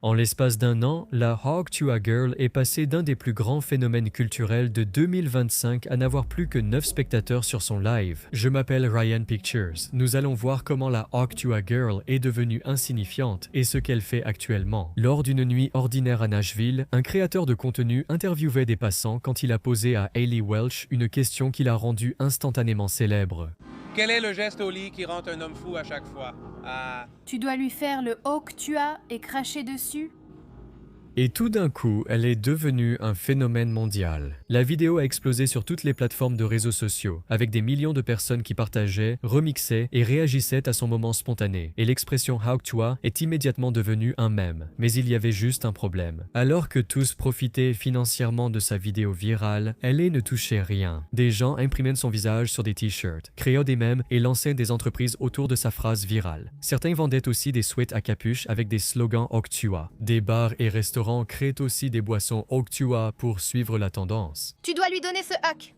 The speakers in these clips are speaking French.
En l'espace d'un an, la Hawk Tuah Girl est passée d'un des plus grands phénomènes culturels de 2025 à n'avoir plus que 9 spectateurs sur son live. Je m'appelle Ryan Pictures. Nous allons voir comment la Hawk Tuah Girl est devenue insignifiante et ce qu'elle fait actuellement. Lors d'une nuit ordinaire à Nashville, un créateur de contenu interviewait des passants quand il a posé à Hayley Welch une question qui l'a rendue instantanément célèbre. Quel est le geste au lit qui rend un homme fou à chaque fois? Tu dois lui faire le Hawk Tuah et cracher dessus? Et tout d'un coup, elle est devenue un phénomène mondial. La vidéo a explosé sur toutes les plateformes de réseaux sociaux, avec des millions de personnes qui partageaient, remixaient et réagissaient à son moment spontané. Et l'expression Hawk Tuah est immédiatement devenue un mème. Mais il y avait juste un problème. Alors que tous profitaient financièrement de sa vidéo virale, Hayley ne touchait rien. Des gens imprimaient son visage sur des t-shirts, créaient des mèmes et lançaient des entreprises autour de sa phrase virale. Certains vendaient aussi des sweats à capuche avec des slogans Hawk Tuah. Des bars et restaurants créent aussi des boissons Hawk Tuah pour suivre la tendance. Tu dois lui donner ce hack.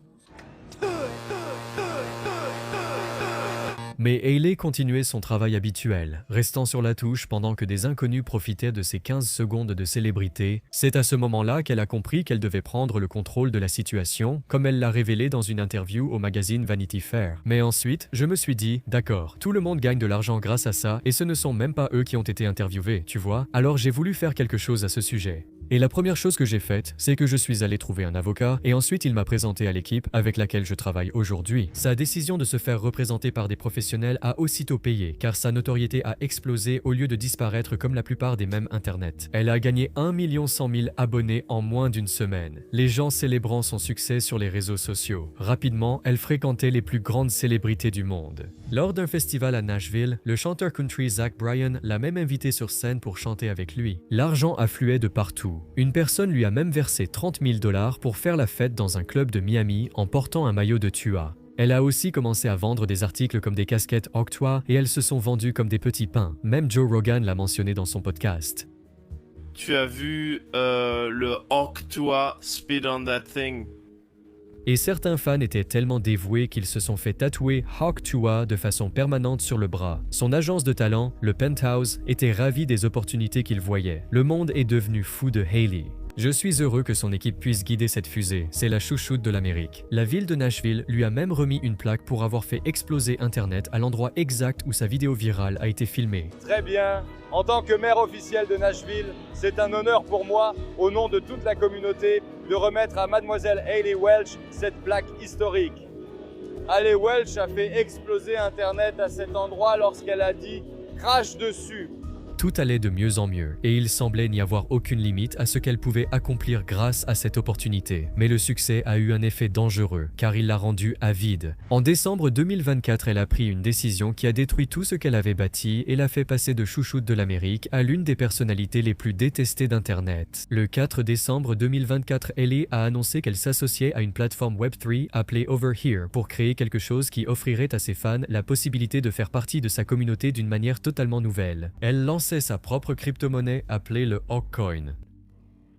Mais Hayley continuait son travail habituel, restant sur la touche pendant que des inconnus profitaient de ses 15 secondes de célébrité. C'est à ce moment-là qu'elle a compris qu'elle devait prendre le contrôle de la situation, comme elle l'a révélé dans une interview au magazine Vanity Fair. Mais ensuite, je me suis dit, d'accord, tout le monde gagne de l'argent grâce à ça, et ce ne sont même pas eux qui ont été interviewés, tu vois? Alors j'ai voulu faire quelque chose à ce sujet. Et la première chose que j'ai faite, c'est que je suis allé trouver un avocat et ensuite il m'a présenté à l'équipe avec laquelle je travaille aujourd'hui. Sa décision de se faire représenter par des professionnels a aussitôt payé car sa notoriété a explosé au lieu de disparaître comme la plupart des mèmes internet. Elle a gagné 1 100 000 abonnés en moins d'une semaine, les gens célébrant son succès sur les réseaux sociaux. Rapidement, elle fréquentait les plus grandes célébrités du monde. Lors d'un festival à Nashville, le chanteur country Zach Bryan l'a même invité sur scène pour chanter avec lui. L'argent affluait de partout. Une personne lui a même versé 30 000 $ pour faire la fête dans un club de Miami en portant un maillot de Tuah. Elle a aussi commencé à vendre des articles comme des casquettes Hawk Tuah et elles se sont vendues comme des petits pains. Même Joe Rogan l'a mentionné dans son podcast. Tu as vu le Hawk Tuah Speed on That Thing? Et certains fans étaient tellement dévoués qu'ils se sont fait tatouer Hawk Tuah de façon permanente sur le bras. Son agence de talent, le Penthouse, était ravie des opportunités qu'il voyait. Le monde est devenu fou de Hayley. Je suis heureux que son équipe puisse guider cette fusée, c'est la chouchoute de l'Amérique. La ville de Nashville lui a même remis une plaque pour avoir fait exploser Internet à l'endroit exact où sa vidéo virale a été filmée. Très bien. En tant que maire officiel de Nashville, c'est un honneur pour moi, au nom de toute la communauté, de remettre à mademoiselle Hayley Welch cette plaque historique. Hayley Welch a fait exploser Internet à cet endroit lorsqu'elle a dit « crache dessus ». Tout allait de mieux en mieux, et il semblait n'y avoir aucune limite à ce qu'elle pouvait accomplir grâce à cette opportunité. Mais le succès a eu un effet dangereux, car il l'a rendue avide. En décembre 2024, elle a pris une décision qui a détruit tout ce qu'elle avait bâti et l'a fait passer de chouchoute de l'Amérique à l'une des personnalités les plus détestées d'Internet. Le 4 décembre 2024, Hayley a annoncé qu'elle s'associait à une plateforme Web3 appelée Over Here pour créer quelque chose qui offrirait à ses fans la possibilité de faire partie de sa communauté d'une manière totalement nouvelle. Elle lançait sa propre crypto-monnaie appelée le Hawkcoin.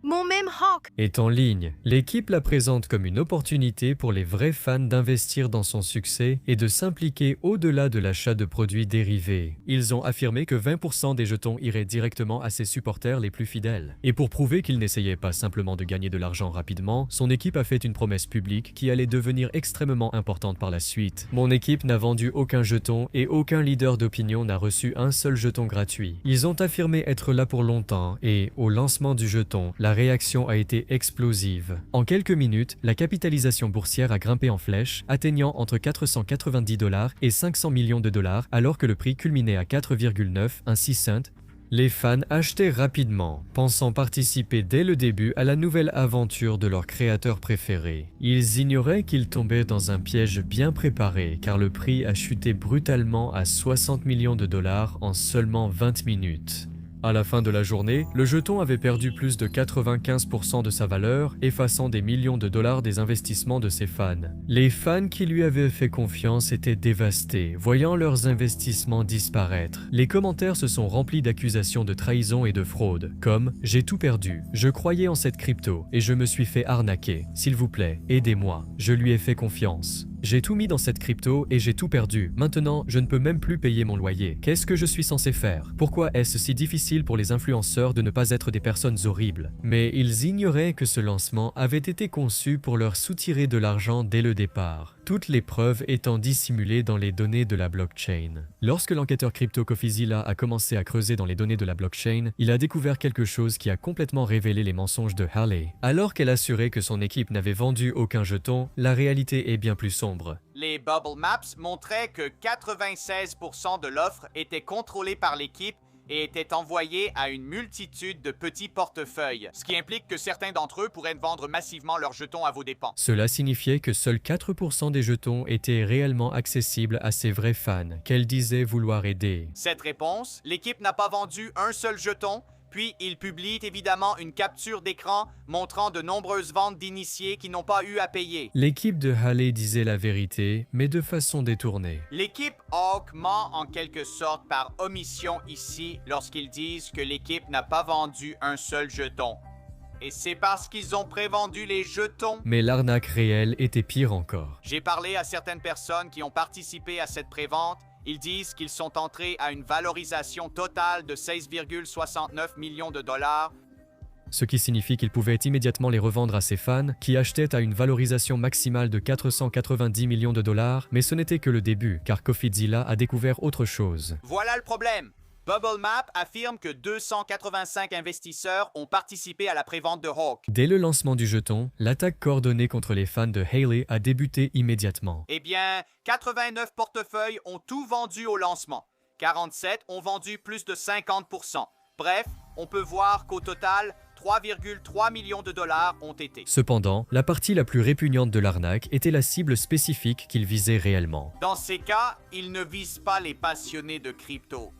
Mon même Hawk. Est en ligne. L'équipe la présente comme une opportunité pour les vrais fans d'investir dans son succès et de s'impliquer au-delà de l'achat de produits dérivés. Ils ont affirmé que 20% des jetons iraient directement à ses supporters les plus fidèles. Et pour prouver qu'il n'essayait pas simplement de gagner de l'argent rapidement, son équipe a fait une promesse publique qui allait devenir extrêmement importante par la suite. Mon équipe n'a vendu aucun jeton et aucun leader d'opinion n'a reçu un seul jeton gratuit. Ils ont affirmé être là pour longtemps et, au lancement du jeton, la réaction a été explosive. En quelques minutes, la capitalisation boursière a grimpé en flèche, atteignant entre 490 $ et 500 millions de dollars, alors que le prix culminait à 4,9 cents. Les fans achetaient rapidement, pensant participer dès le début à la nouvelle aventure de leur créateur préféré. Ils ignoraient qu'ils tombaient dans un piège bien préparé, car le prix a chuté brutalement à 60 millions de dollars en seulement 20 minutes. À la fin de la journée, le jeton avait perdu plus de 95% de sa valeur, effaçant des millions de dollars des investissements de ses fans. Les fans qui lui avaient fait confiance étaient dévastés, voyant leurs investissements disparaître. Les commentaires se sont remplis d'accusations de trahison et de fraude, comme « J'ai tout perdu, je croyais en cette crypto et je me suis fait arnaquer. S'il vous plaît, aidez-moi, je lui ai fait confiance ». J'ai tout mis dans cette crypto et j'ai tout perdu. Maintenant, je ne peux même plus payer mon loyer. Qu'est-ce que je suis censé faire? Pourquoi est-ce si difficile pour les influenceurs de ne pas être des personnes horribles? Mais ils ignoraient que ce lancement avait été conçu pour leur soutirer de l'argent dès le départ, toutes les preuves étant dissimulées dans les données de la blockchain. Lorsque l'enquêteur crypto CoffeeZilla a commencé à creuser dans les données de la blockchain, il a découvert quelque chose qui a complètement révélé les mensonges de Haley. Alors qu'elle assurait que son équipe n'avait vendu aucun jeton, la réalité est bien plus sombre. Les Bubble Maps montraient que 96% de l'offre était contrôlée par l'équipe et était envoyée à une multitude de petits portefeuilles, ce qui implique que certains d'entre eux pourraient vendre massivement leurs jetons à vos dépens. Cela signifiait que seuls 4% des jetons étaient réellement accessibles à ses vrais fans, qu'elle disait vouloir aider. Cette réponse, l'équipe n'a pas vendu un seul jeton, puis il publie évidemment une capture d'écran montrant de nombreuses ventes d'initiés qui n'ont pas eu à payer. L'équipe de Haley disait la vérité, mais de façon détournée. L'équipe Hawk ment en quelque sorte par omission ici lorsqu'ils disent que l'équipe n'a pas vendu un seul jeton. Et c'est parce qu'ils ont prévendu les jetons. Mais l'arnaque réelle était pire encore. J'ai parlé à certaines personnes qui ont participé à cette prévente. Ils disent qu'ils sont entrés à une valorisation totale de 16,69 millions de dollars. Ce qui signifie qu'ils pouvaient immédiatement les revendre à ses fans, qui achetaient à une valorisation maximale de 490 millions de dollars, mais ce n'était que le début, car CoffeeZilla a découvert autre chose. Voilà le problème. Bubble Map affirme que 285 investisseurs ont participé à la prévente de Hawk. Dès le lancement du jeton, l'attaque coordonnée contre les fans de Haley a débuté immédiatement. Eh bien, 89 portefeuilles ont tout vendu au lancement. 47 ont vendu plus de 50%. Bref, on peut voir qu'au total, 3,3 millions de dollars ont été. Cependant, la partie la plus répugnante de l'arnaque était la cible spécifique qu'il visait réellement. Dans ces cas, il ne vise pas les passionnés de crypto.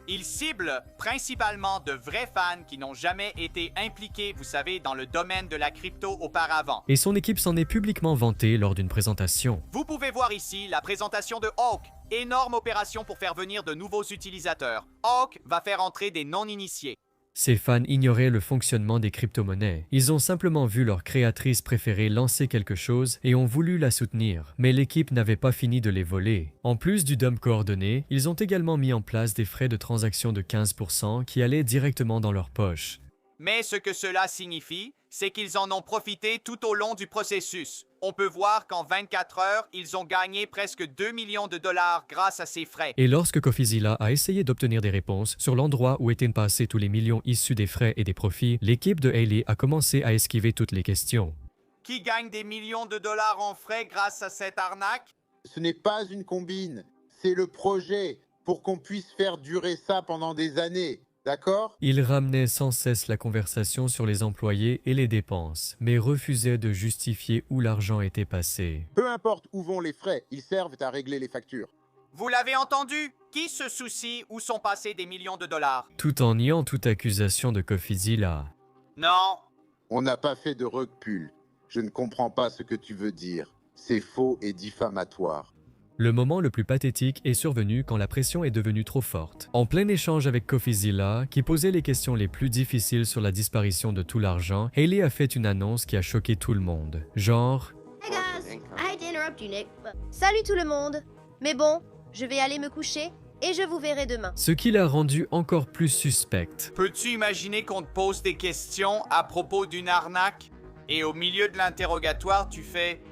Il cible principalement de vrais fans qui n'ont jamais été impliqués, vous savez, dans le domaine de la crypto auparavant. Et son équipe s'en est publiquement vantée lors d'une présentation. Vous pouvez voir ici la présentation de Hawk. Énorme opération pour faire venir de nouveaux utilisateurs. Hawk va faire entrer des non-initiés. Ses fans ignoraient le fonctionnement des crypto-monnaies. Ils ont simplement vu leur créatrice préférée lancer quelque chose et ont voulu la soutenir. Mais l'équipe n'avait pas fini de les voler. En plus du dump coordonné, ils ont également mis en place des frais de transaction de 15% qui allaient directement dans leur poche. Mais ce que cela signifie, c'est qu'ils en ont profité tout au long du processus. On peut voir qu'en 24 heures, ils ont gagné presque 2 millions de dollars grâce à ces frais. Et lorsque CoffeeZilla a essayé d'obtenir des réponses sur l'endroit où étaient passés tous les millions issus des frais et des profits, l'équipe de Haley a commencé à esquiver toutes les questions. Qui gagne des millions de dollars en frais grâce à cette arnaque? Ce n'est pas une combine, c'est le projet pour qu'on puisse faire durer ça pendant des années. D'accord? Il ramenait sans cesse la conversation sur les employés et les dépenses, mais refusait de justifier où l'argent était passé. Peu importe où vont les frais, ils servent à régler les factures. Vous l'avez entendu? Qui se soucie où sont passés des millions de dollars? Tout en niant toute accusation de CoffeeZilla. Non. On n'a pas fait de recul. Je ne comprends pas ce que tu veux dire. C'est faux et diffamatoire. Le moment le plus pathétique est survenu quand la pression est devenue trop forte. En plein échange avec CoffeeZilla, qui posait les questions les plus difficiles sur la disparition de tout l'argent, Haley a fait une annonce qui a choqué tout le monde. Genre... Hey guys, I hate to interrupt you, Nick. Salut tout le monde. Mais bon, je vais aller me coucher et je vous verrai demain. Ce qui l'a rendu encore plus suspecte. Peux-tu imaginer qu'on te pose des questions à propos d'une arnaque et au milieu de l'interrogatoire, tu fais...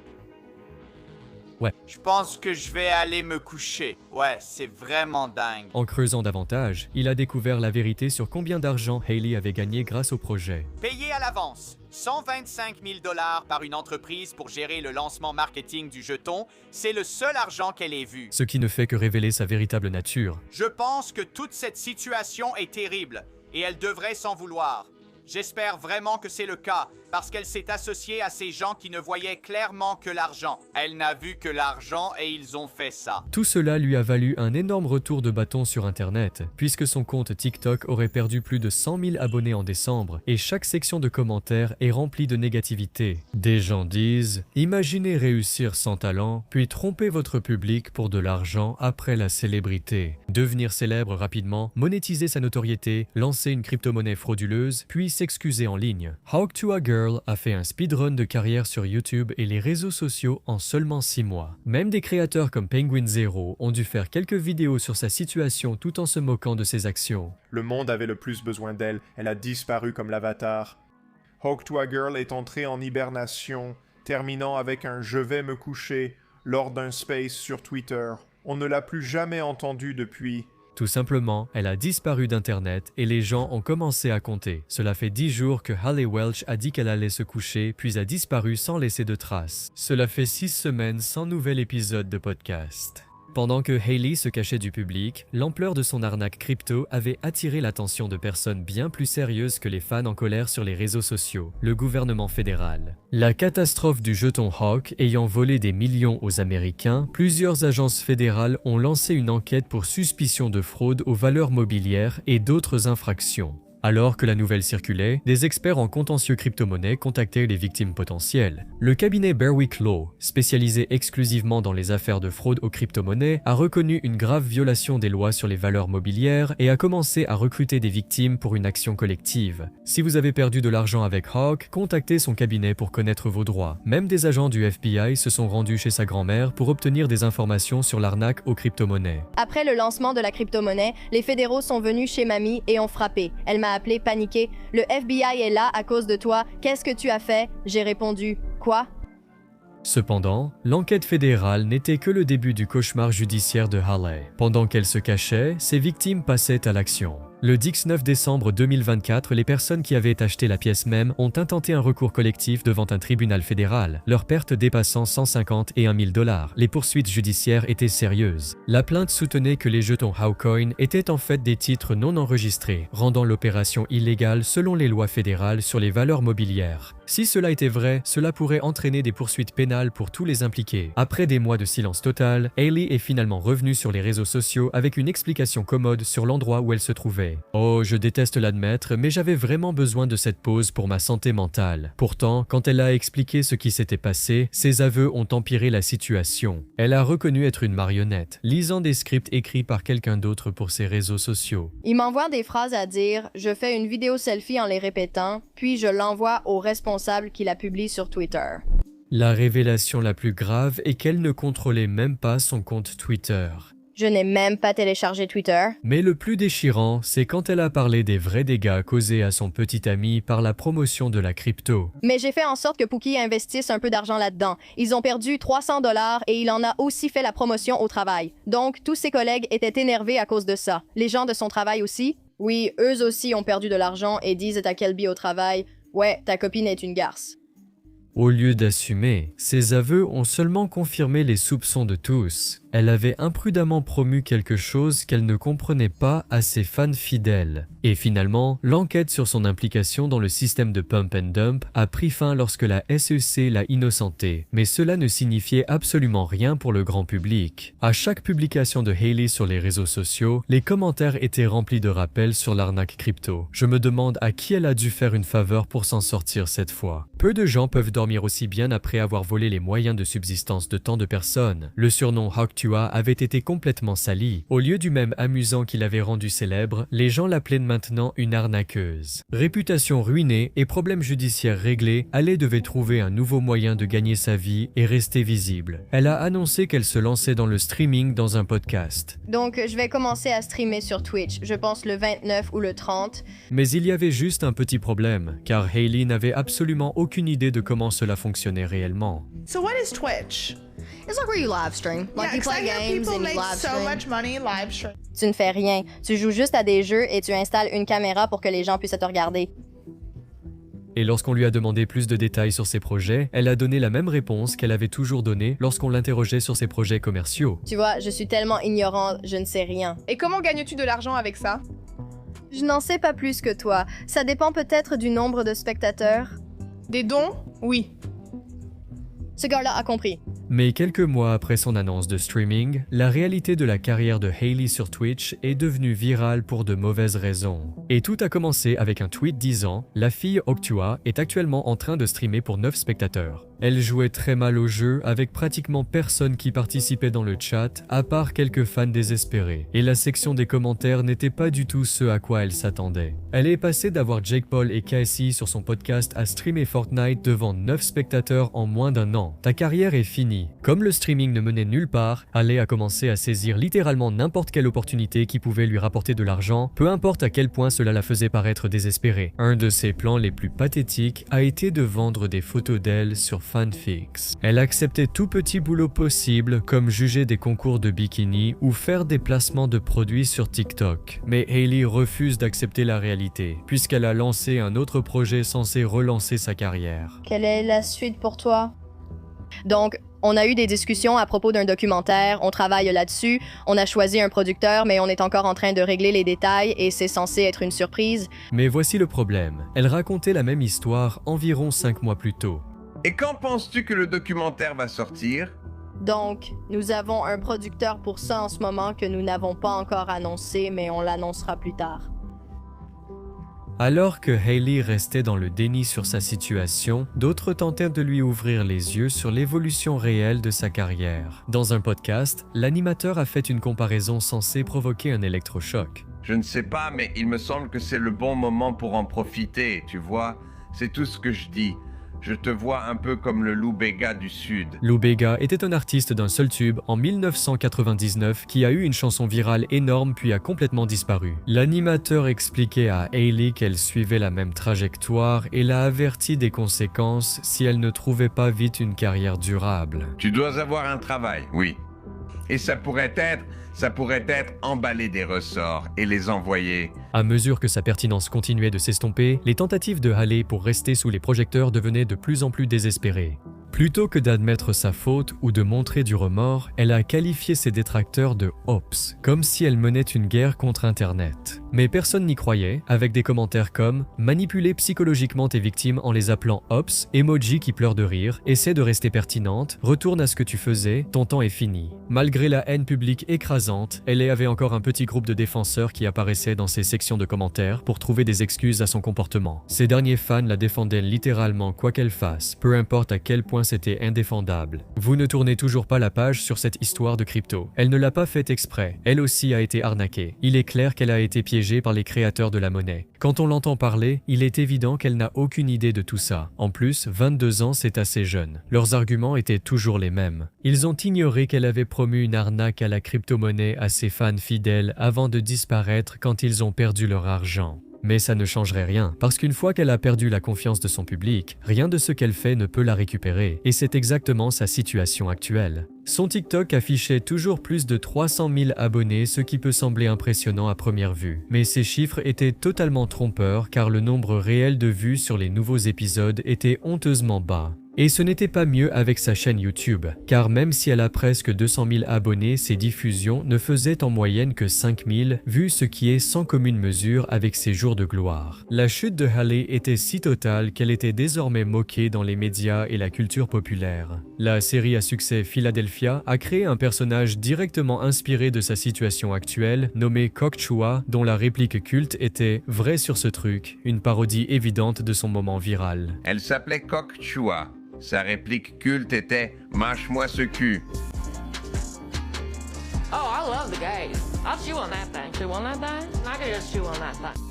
Ouais. Je pense que je vais aller me coucher. Ouais, c'est vraiment dingue. En creusant davantage, il a découvert la vérité sur combien d'argent Haley avait gagné grâce au projet. Payé à l'avance, 125 000 $ par une entreprise pour gérer le lancement marketing du jeton, c'est le seul argent qu'elle ait vu. Ce qui ne fait que révéler sa véritable nature. Je pense que toute cette situation est terrible et elle devrait s'en vouloir. J'espère vraiment que c'est le cas, parce qu'elle s'est associée à ces gens qui ne voyaient clairement que l'argent. Elle n'a vu que l'argent et ils ont fait ça. Tout cela lui a valu un énorme retour de bâton sur Internet, puisque son compte TikTok aurait perdu plus de 100 000 abonnés en décembre, et chaque section de commentaires est remplie de négativité. Des gens disent « Imaginez réussir sans talent, puis tromper votre public pour de l'argent après la célébrité. Devenir célèbre rapidement, monétiser sa notoriété, lancer une crypto-monnaie frauduleuse, puis s'excuser en ligne. Hawk to a Girl Girl a fait un speedrun de carrière sur YouTube et les réseaux sociaux en seulement 6 mois. Même des créateurs comme Penguin Zero ont dû faire quelques vidéos sur sa situation tout en se moquant de ses actions. Le monde avait le plus besoin d'elle, elle a disparu comme l'avatar. Hawk-Twa Girl est entrée en hibernation, terminant avec un « je vais me coucher » lors d'un space sur Twitter. On ne l'a plus jamais entendue depuis. Tout simplement, elle a disparu d'Internet et les gens ont commencé à compter. Cela fait 10 jours que Hayley Welch a dit qu'elle allait se coucher, puis a disparu sans laisser de traces. Cela fait 6 semaines sans nouvel épisode de podcast. Pendant que Hayley se cachait du public, l'ampleur de son arnaque crypto avait attiré l'attention de personnes bien plus sérieuses que les fans en colère sur les réseaux sociaux, le gouvernement fédéral. La catastrophe du jeton Hawk ayant volé des millions aux Américains, plusieurs agences fédérales ont lancé une enquête pour suspicion de fraude aux valeurs mobilières et d'autres infractions. Alors que la nouvelle circulait, des experts en contentieux crypto-monnaies contactaient les victimes potentielles. Le cabinet Berwick Law, spécialisé exclusivement dans les affaires de fraude aux crypto-monnaies, a reconnu une grave violation des lois sur les valeurs mobilières et a commencé à recruter des victimes pour une action collective. Si vous avez perdu de l'argent avec Hawk, contactez son cabinet pour connaître vos droits. Même des agents du FBI se sont rendus chez sa grand-mère pour obtenir des informations sur l'arnaque aux crypto-monnaies. Après le lancement de la crypto-monnaie, les fédéraux sont venus chez mamie et ont frappé. Elle m'a appelé paniquée. « Le FBI est là à cause de toi. Qu'est-ce que tu as fait? » J'ai répondu « Quoi? » Cependant, l'enquête fédérale n'était que le début du cauchemar judiciaire de Hayley. Pendant qu'elle se cachait, ses victimes passaient à l'action. Le 19 décembre 2024, les personnes qui avaient acheté la pièce même ont intenté un recours collectif devant un tribunal fédéral, leur perte dépassant 150 et 1 000 $. Les poursuites judiciaires étaient sérieuses. La plainte soutenait que les jetons Hawkcoin étaient en fait des titres non enregistrés, rendant l'opération illégale selon les lois fédérales sur les valeurs mobilières. Si cela était vrai, cela pourrait entraîner des poursuites pénales pour tous les impliqués. Après des mois de silence total, Hayley est finalement revenue sur les réseaux sociaux avec une explication commode sur l'endroit où elle se trouvait. Oh, je déteste l'admettre, mais j'avais vraiment besoin de cette pause pour ma santé mentale. Pourtant, quand elle a expliqué ce qui s'était passé, ses aveux ont empiré la situation. Elle a reconnu être une marionnette, lisant des scripts écrits par quelqu'un d'autre pour ses réseaux sociaux. Il m'envoie des phrases à dire, je fais une vidéo selfie en les répétant, puis je l'envoie au responsable qui la publie sur Twitter. La révélation la plus grave est qu'elle ne contrôlait même pas son compte Twitter. Je n'ai même pas téléchargé Twitter. Mais le plus déchirant, c'est quand elle a parlé des vrais dégâts causés à son petit ami par la promotion de la crypto. Mais j'ai fait en sorte que Pookie investisse un peu d'argent là-dedans. Ils ont perdu 300 $ et il en a aussi fait la promotion au travail. Donc, tous ses collègues étaient énervés à cause de ça. Les gens de son travail aussi? Oui, eux aussi ont perdu de l'argent et disent à Kelby au travail, « Ouais, ta copine est une garce. » Au lieu d'assumer, ses aveux ont seulement confirmé les soupçons de tous. Elle avait imprudemment promu quelque chose qu'elle ne comprenait pas à ses fans fidèles. Et finalement, l'enquête sur son implication dans le système de pump and dump a pris fin lorsque la SEC l'a innocentée. Mais cela ne signifiait absolument rien pour le grand public. À chaque publication de Hayley sur les réseaux sociaux, les commentaires étaient remplis de rappels sur l'arnaque crypto. Je me demande à qui elle a dû faire une faveur pour s'en sortir cette fois. Peu de gens peuvent dormir aussi bien après avoir volé les moyens de subsistance de tant de personnes. Le surnom Hawk-Twa avait été complètement sali. Au lieu du même amusant qu'il avait rendu célèbre, les gens l'appelaient maintenant une arnaqueuse. Réputation ruinée et problèmes judiciaires réglés, Hayley devait trouver un nouveau moyen de gagner sa vie et rester visible. Elle a annoncé qu'elle se lançait dans le streaming dans un podcast. Donc, je vais commencer à streamer sur Twitch, je pense le 29 ou le 30. Mais il y avait juste un petit problème, car Hayley n'avait absolument aucune idée de comment cela fonctionnait réellement. So what is Twitch? It's like where you live stream. Like you play games and you live so stream. much money live stream. Tu ne fais rien. Tu joues juste à des jeux et tu installes une caméra pour que les gens puissent te regarder. Et lorsqu'on lui a demandé plus de détails sur ses projets, elle a donné la même réponse qu'elle avait toujours donnée lorsqu'on l'interrogeait sur ses projets commerciaux. Tu vois, je suis tellement ignorante, je ne sais rien. Et comment gagnes-tu de l'argent avec ça? Je n'en sais pas plus que toi. Ça dépend peut-être du nombre de spectateurs. Des dons? Oui. Ce gars-là a compris. Mais quelques mois après son annonce de streaming, la réalité de la carrière de Hailey sur Twitch est devenue virale pour de mauvaises raisons. Et tout a commencé avec un tweet disant « La fille Octua est actuellement en train de streamer pour 9 spectateurs. Elle jouait très mal au jeu avec pratiquement personne qui participait dans le chat à part quelques fans désespérés. Et la section des commentaires n'était pas du tout ce à quoi elle s'attendait. Elle est passée d'avoir Jake Paul et Cassie sur son podcast à streamer Fortnite devant 9 spectateurs en moins d'un an. Ta carrière est finie. Comme le streaming ne menait nulle part, Hailey a commencé à saisir littéralement n'importe quelle opportunité qui pouvait lui rapporter de l'argent, peu importe à quel point cela la faisait paraître désespérée. Un de ses plans les plus pathétiques a été de vendre des photos d'elle sur Fanfics. Elle acceptait tout petit boulot possible comme juger des concours de bikini ou faire des placements de produits sur TikTok. Mais Hailey refuse d'accepter la réalité, puisqu'elle a lancé un autre projet censé relancer sa carrière. Quelle est la suite pour toi? Donc, on a eu des discussions à propos d'un documentaire, on travaille là-dessus, on a choisi un producteur, mais on est encore en train de régler les détails et c'est censé être une surprise. Mais voici le problème. Elle racontait la même histoire environ 5 mois plus tôt. Et quand penses-tu que le documentaire va sortir? Donc, nous avons un producteur pour ça en ce moment que nous n'avons pas encore annoncé, mais on l'annoncera plus tard. Alors que Hailey restait dans le déni sur sa situation, d'autres tentèrent de lui ouvrir les yeux sur l'évolution réelle de sa carrière. Dans un podcast, l'animateur a fait une comparaison censée provoquer un électrochoc. Je ne sais pas, mais il me semble que c'est le bon moment pour en profiter, tu vois? C'est tout ce que je dis. Je te vois un peu comme le Lou Bega du Sud. Lou Bega était un artiste d'un seul tube en 1999 qui a eu une chanson virale énorme puis a complètement disparu. L'animateur expliquait à Hailey qu'elle suivait la même trajectoire et l'a averti des conséquences si elle ne trouvait pas vite une carrière durable. Tu dois avoir un travail, oui. Et ça pourrait être emballer des ressorts et les envoyer. À mesure que sa pertinence continuait de s'estomper, les tentatives de Hailey pour rester sous les projecteurs devenaient de plus en plus désespérées. Plutôt que d'admettre sa faute ou de montrer du remords, elle a qualifié ses détracteurs de « ops », comme si elle menait une guerre contre Internet. Mais personne n'y croyait, avec des commentaires comme « manipuler psychologiquement tes victimes en les appelant ops, emoji qui pleure de rire, essaie de rester pertinente, retourne à ce que tu faisais, ton temps est fini ». Malgré la haine publique écrasante, elle avait encore un petit groupe de défenseurs qui apparaissaient dans ses sections de commentaires pour trouver des excuses à son comportement. Ces derniers fans la défendaient littéralement quoi qu'elle fasse, peu importe à quel point c'était indéfendable. Vous ne tournez toujours pas la page sur cette histoire de crypto. Elle ne l'a pas fait exprès. Elle aussi a été arnaquée. Il est clair qu'elle a été piégée par les créateurs de la monnaie. Quand on l'entend parler, il est évident qu'elle n'a aucune idée de tout ça. En plus, 22 ans, c'est assez jeune. Leurs arguments étaient toujours les mêmes. Ils ont ignoré qu'elle avait promu une arnaque à la crypto-monnaie à ses fans fidèles avant de disparaître quand ils ont perdu leur argent. Mais ça ne changerait rien, parce qu'une fois qu'elle a perdu la confiance de son public, rien de ce qu'elle fait ne peut la récupérer, et c'est exactement sa situation actuelle. Son TikTok affichait toujours plus de 300 000 abonnés, ce qui peut sembler impressionnant à première vue. Mais ces chiffres étaient totalement trompeurs car le nombre réel de vues sur les nouveaux épisodes était honteusement bas. Et ce n'était pas mieux avec sa chaîne YouTube, car même si elle a presque 200 000 abonnés, ses diffusions ne faisaient en moyenne que 5 000, vu ce qui est sans commune mesure avec ses jours de gloire. La chute de Hailey était si totale qu'elle était désormais moquée dans les médias et la culture populaire. La série à succès Philadelphia a créé un personnage directement inspiré de sa situation actuelle, nommé Cockchua, dont la réplique culte était « Vrai sur ce truc », une parodie évidente de son moment viral. Elle s'appelait Cockchua. Sa réplique culte était « Mâche-moi ce cul ».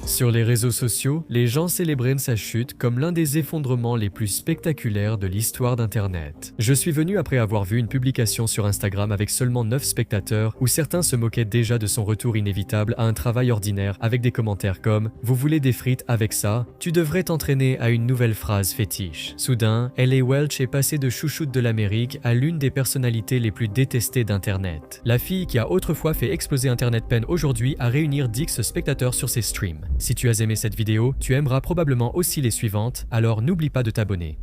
Sur les réseaux sociaux, les gens célébraient sa chute comme l'un des effondrements les plus spectaculaires de l'histoire d'Internet. Je suis venu après avoir vu une publication sur Instagram avec seulement 9 spectateurs où certains se moquaient déjà de son retour inévitable à un travail ordinaire avec des commentaires comme « Vous voulez des frites avec ça? Tu devrais t'entraîner à une nouvelle phrase fétiche ». Soudain, Hailey Welch est passée de chouchoute de l'Amérique à l'une des personnalités les plus détestées d'Internet. La fille qui a autrefois fait exploser Internet peine aujourd'hui à réunir 10 spectateurs sur ses streams. Si tu as aimé cette vidéo, tu aimeras probablement aussi les suivantes, alors n'oublie pas de t'abonner.